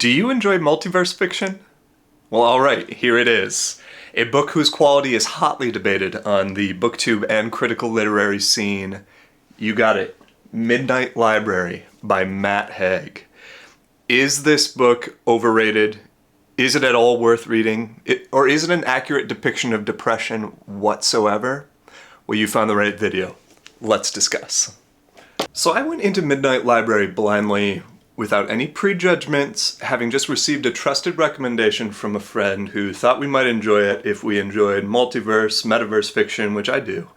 Do you enjoy multiverse fiction? Well, alright, here it is. A book whose quality is hotly debated on the booktube and critical literary scene. You got it. Midnight Library by Matt Haig. Is this book overrated? Is it at all worth reading? Or is it an accurate depiction of depression whatsoever? Well, you found the right video. Let's discuss. So I went into Midnight Library blindly, without any prejudgments, having just received a trusted recommendation from a friend who thought we might enjoy it if we enjoyed multiverse, metaverse fiction, which I do.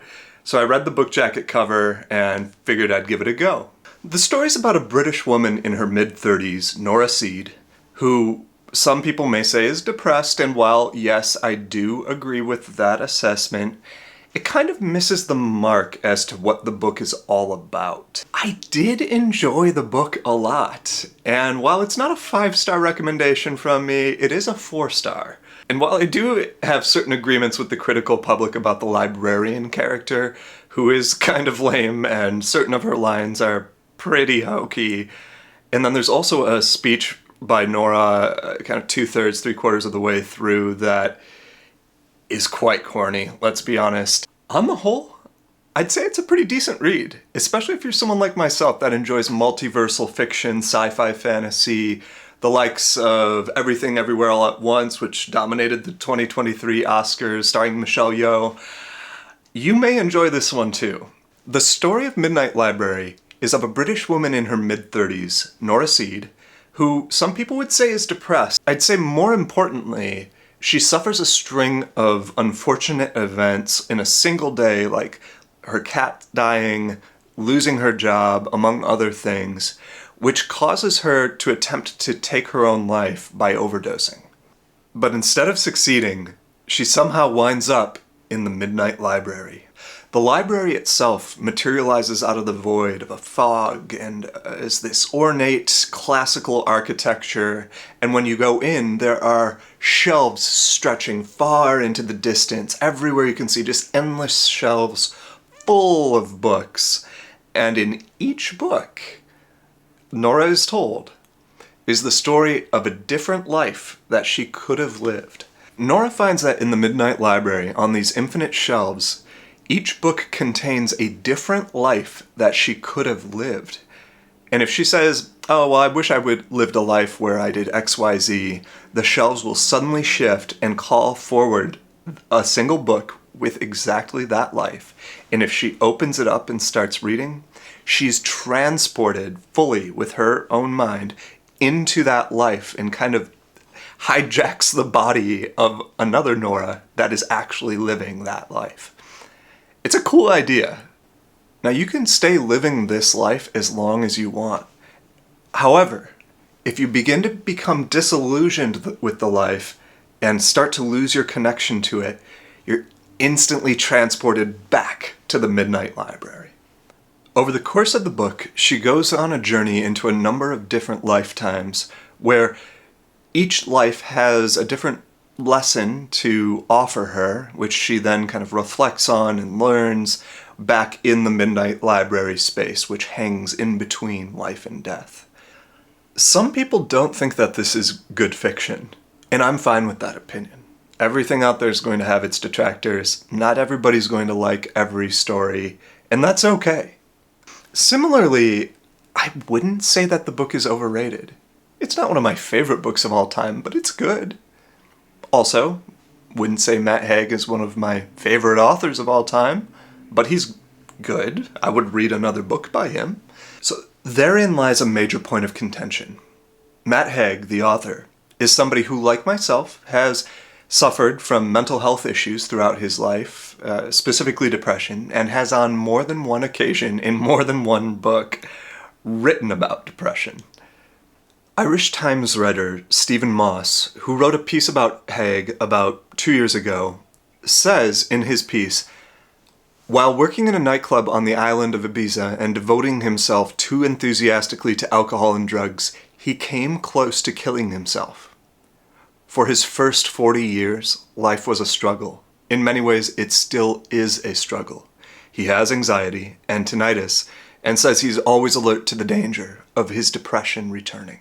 So I read the book jacket cover and figured I'd give it a go. The story's about a British woman in her mid-30s, Nora Seed, who some people may say is depressed, and while yes, I do agree with that assessment, it kind of misses the mark as to what the book is all about. I did enjoy the book a lot, and while it's not a 5-star recommendation from me, it is a 4-star. And while I do have certain agreements with the critical public about the librarian character, who is kind of lame and certain of her lines are pretty hokey, and then there's also a speech by Nora kind of 2/3, 3/4 of the way through that is quite corny, let's be honest. On the whole, I'd say it's a pretty decent read, especially if you're someone like myself that enjoys multiversal fiction, sci-fi fantasy, the likes of Everything Everywhere All at Once, which dominated the 2023 Oscars, starring Michelle Yeoh. You may enjoy this one too. The story of Midnight Library is of a British woman in her mid-30s, Nora Seed, who some people would say is depressed. I'd say more importantly, she suffers a string of unfortunate events in a single day, like her cat dying, losing her job, among other things, which causes her to attempt to take her own life by overdosing. But instead of succeeding, she somehow winds up in the Midnight Library. The library itself materializes out of the void of a fog and is this ornate classical architecture, and when you go in, there are shelves stretching far into the distance. Everywhere you can see just endless shelves full of books, and in each book, Nora is told, is the story of a different life that she could have lived. Nora finds that in the Midnight Library, on these infinite shelves, each book contains a different life that she could have lived. And if she says, oh, well, I wish I would lived a life where I did XYZ, the shelves will suddenly shift and call forward a single book with exactly that life. And if she opens it up and starts reading, she's transported fully with her own mind into that life and kind of hijacks the body of another Nora that is actually living that life. It's a cool idea. Now you can stay living this life as long as you want. However, if you begin to become disillusioned with the life and start to lose your connection to it, you're instantly transported back to the Midnight Library. Over the course of the book, she goes on a journey into a number of different lifetimes where each life has a different lesson to offer her, which she then kind of reflects on and learns back in the Midnight Library space, which hangs in between life and death. Some people don't think that this is good fiction, and I'm fine with that opinion. Everything out there is going to have its detractors. Not everybody's going to like every story, and that's okay. Similarly, I wouldn't say that the book is overrated. It's not one of my favorite books of all time, but it's good. Also, wouldn't say Matt Haig is one of my favorite authors of all time, but he's good. I would read another book by him. So therein lies a major point of contention. Matt Haig, the author, is somebody who, like myself, has suffered from mental health issues throughout his life, specifically depression, and has on more than one occasion, in more than one book, written about depression. Irish Times writer Stephen Moss, who wrote a piece about Haig about 2 years ago, says in his piece, while working in a nightclub on the island of Ibiza and devoting himself too enthusiastically to alcohol and drugs, he came close to killing himself. For his first 40 years, life was a struggle. In many ways, it still is a struggle. He has anxiety and tinnitus, and says he's always alert to the danger of his depression returning.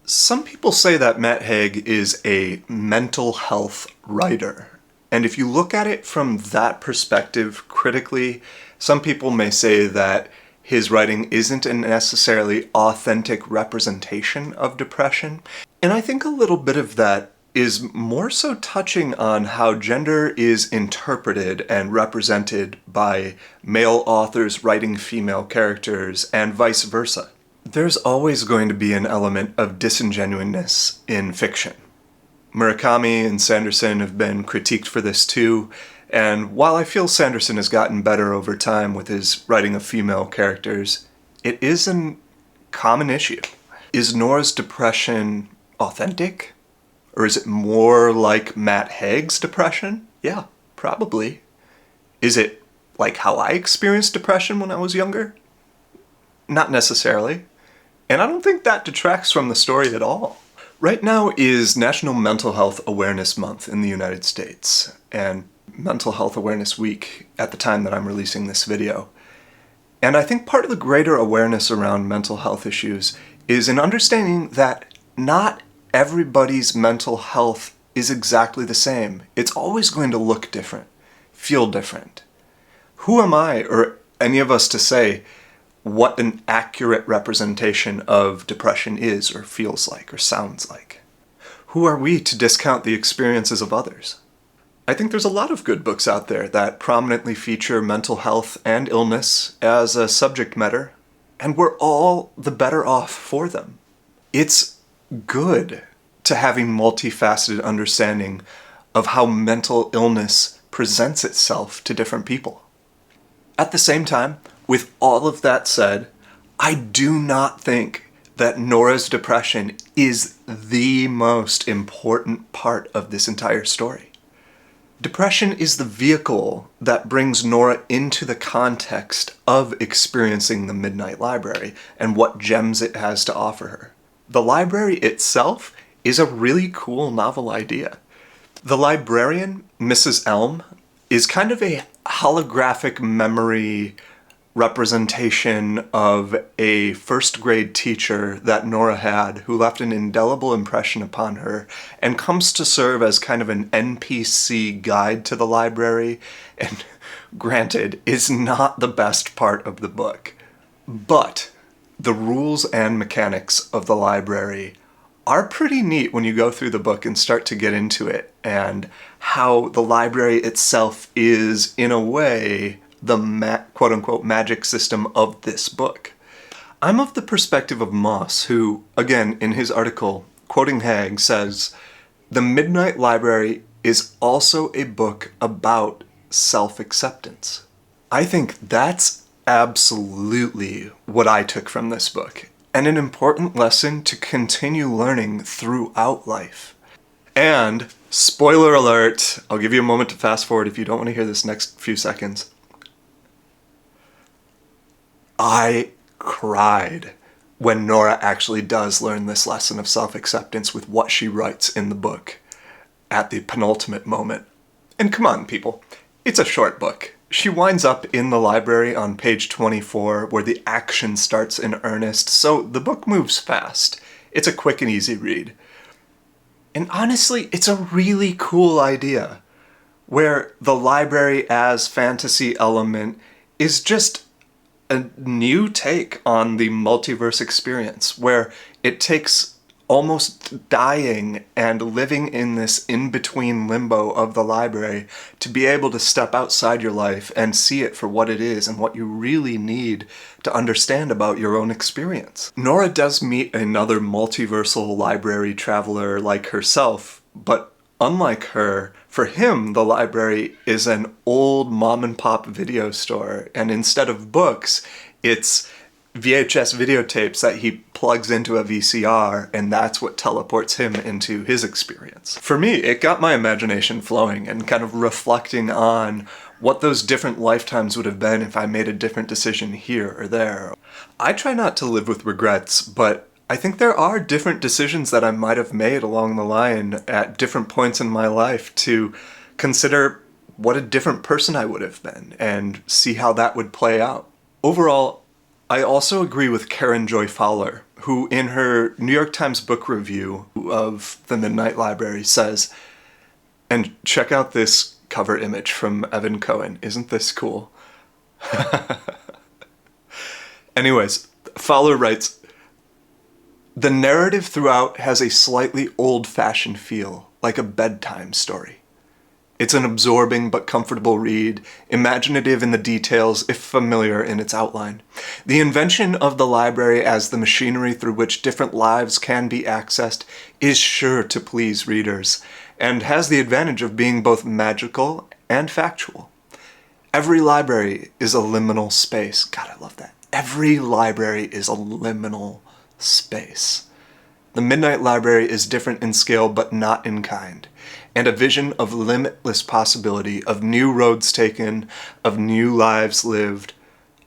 Some people say that Matt Haig is a mental health writer. And if you look at it from that perspective critically, some people may say that his writing isn't a necessarily authentic representation of depression. And I think a little bit of that is more so touching on how gender is interpreted and represented by male authors writing female characters and vice versa. There's always going to be an element of disingenuousness in fiction. Murakami and Sanderson have been critiqued for this too, and while I feel Sanderson has gotten better over time with his writing of female characters, it is a common issue. Is Nora's depression authentic? Or is it more like Matt Haig's depression? Yeah, probably. Is it like how I experienced depression when I was younger? Not necessarily. And I don't think that detracts from the story at all. Right now is National Mental Health Awareness Month in the United States, and Mental Health Awareness Week at the time that I'm releasing this video. And I think part of the greater awareness around mental health issues is an understanding that not everybody's mental health is exactly the same. It's always going to look different, feel different. Who am I, or any of us, to say what an accurate representation of depression is, or feels like, or sounds like? Who are we to discount the experiences of others? I think there's a lot of good books out there that prominently feature mental health and illness as a subject matter, and we're all the better off for them. It's good to having multifaceted understanding of how mental illness presents itself to different people. At the same time, with all of that said, I do not think that Nora's depression is the most important part of this entire story. Depression is the vehicle that brings Nora into the context of experiencing the Midnight Library and what gems it has to offer her. The library itself is a really cool novel idea. The librarian, Mrs. Elm, is kind of a holographic memory representation of a first grade teacher that Nora had who left an indelible impression upon her and comes to serve as kind of an NPC guide to the library, and granted, is not the best part of the book. But the rules and mechanics of the library are pretty neat when you go through the book and start to get into it, and how the library itself is, in a way, the quote-unquote magic system of this book. I'm of the perspective of Moss, who, again, in his article, quoting Haig, says, "The Midnight Library is also a book about self-acceptance." I think that's absolutely what I took from this book, and an important lesson to continue learning throughout life. And, spoiler alert, I'll give you a moment to fast forward if you don't want to hear this next few seconds. I cried when Nora actually does learn this lesson of self-acceptance with what she writes in the book at the penultimate moment. And come on, people, it's a short book. She winds up in the library on page 24 where the action starts in earnest, so the book moves fast. It's a quick and easy read. And honestly, it's a really cool idea, where the library as fantasy element is just a new take on the multiverse experience, where it takes almost dying and living in this in-between limbo of the library to be able to step outside your life and see it for what it is and what you really need to understand about your own experience. Nora does meet another multiversal library traveler like herself, but unlike her, for him, the library is an old mom-and-pop video store, and instead of books, it's VHS videotapes that he plugs into a VCR, and that's what teleports him into his experience. For me, it got my imagination flowing and kind of reflecting on what those different lifetimes would have been if I made a different decision here or there. I try not to live with regrets, but I think there are different decisions that I might have made along the line at different points in my life to consider what a different person I would have been and see how that would play out. Overall, I also agree with Karen Joy Fowler, who in her New York Times book review of The Midnight Library says, and check out this cover image from Evan Cohen, isn't this cool? Anyways, Fowler writes, "The narrative throughout has a slightly old-fashioned feel, like a bedtime story. It's an absorbing but comfortable read, imaginative in the details, if familiar in its outline. The invention of the library as the machinery through which different lives can be accessed is sure to please readers, and has the advantage of being both magical and factual. Every library is a liminal space." God, I love that. Every library is a liminal space. The Midnight Library is different in scale but not in kind, and a vision of limitless possibility, of new roads taken, of new lives lived,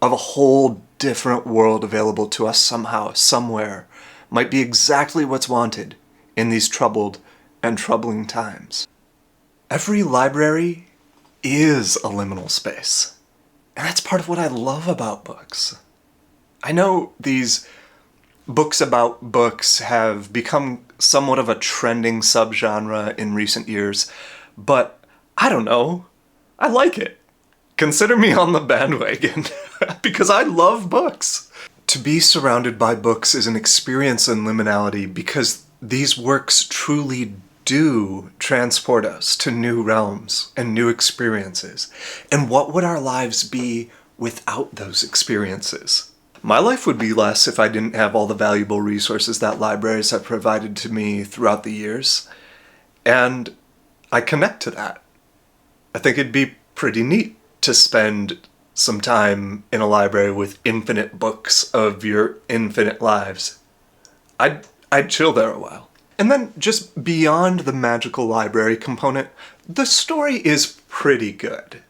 of a whole different world available to us somehow, somewhere, might be exactly what's wanted in these troubled and troubling times. Every library is a liminal space, and that's part of what I love about books. I know these books about books have become somewhat of a trending subgenre in recent years, but I don't know. I like it. Consider me on the bandwagon, because I love books. To be surrounded by books is an experience in liminality because these works truly do transport us to new realms and new experiences. And what would our lives be without those experiences? My life would be less if I didn't have all the valuable resources that libraries have provided to me throughout the years. And I connect to that. I think it'd be pretty neat to spend some time in a library with infinite books of your infinite lives. I'd chill there a while. And then just beyond the magical library component, the story is pretty good.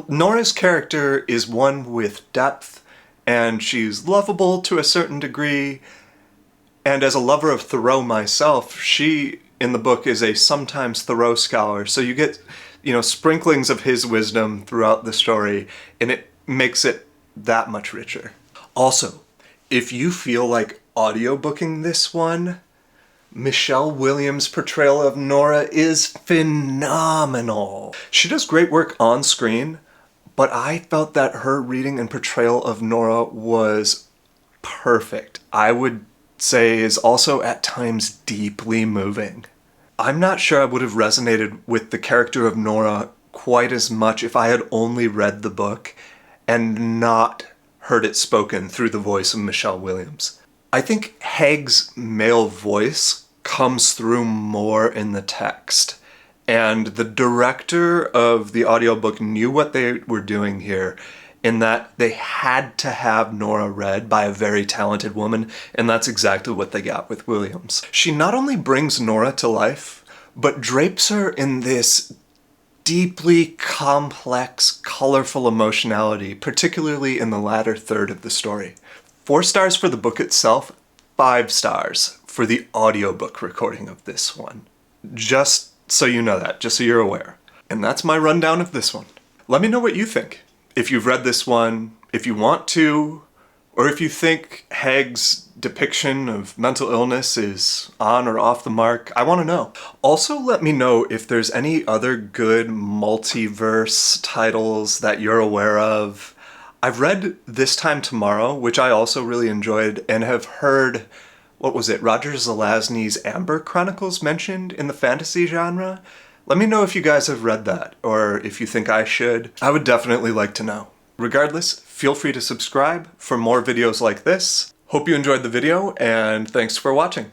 Nora's character is one with depth, and she's lovable to a certain degree, and as a lover of Thoreau myself, she, in the book, is a sometimes Thoreau scholar, so you get, sprinklings of his wisdom throughout the story, and it makes it that much richer. Also, if you feel like audiobooking this one, Michelle Williams' portrayal of Nora is phenomenal. She does great work on screen, but I felt that her reading and portrayal of Nora was perfect. I would say is also at times deeply moving. I'm not sure I would have resonated with the character of Nora quite as much if I had only read the book and not heard it spoken through the voice of Michelle Williams. I think Haig's male voice comes through more in the text. And the director of the audiobook knew what they were doing here in that they had to have Nora read by a very talented woman, and that's exactly what they got with Williams. She not only brings Nora to life, but drapes her in this deeply complex, colorful emotionality, particularly in the latter third of the story. 4 stars for the book itself, 5 stars for the audiobook recording of this one. Just so you know that, just so you're aware. And that's my rundown of this one. Let me know what you think. If you've read this one, if you want to, or if you think Haig's depiction of mental illness is on or off the mark, I want to know. Also, let me know if there's any other good multiverse titles that you're aware of. I've read This Time Tomorrow, which I also really enjoyed, and have heard Roger Zelazny's Amber Chronicles mentioned in the fantasy genre? Let me know if you guys have read that, or if you think I should. I would definitely like to know. Regardless, feel free to subscribe for more videos like this. Hope you enjoyed the video, and thanks for watching.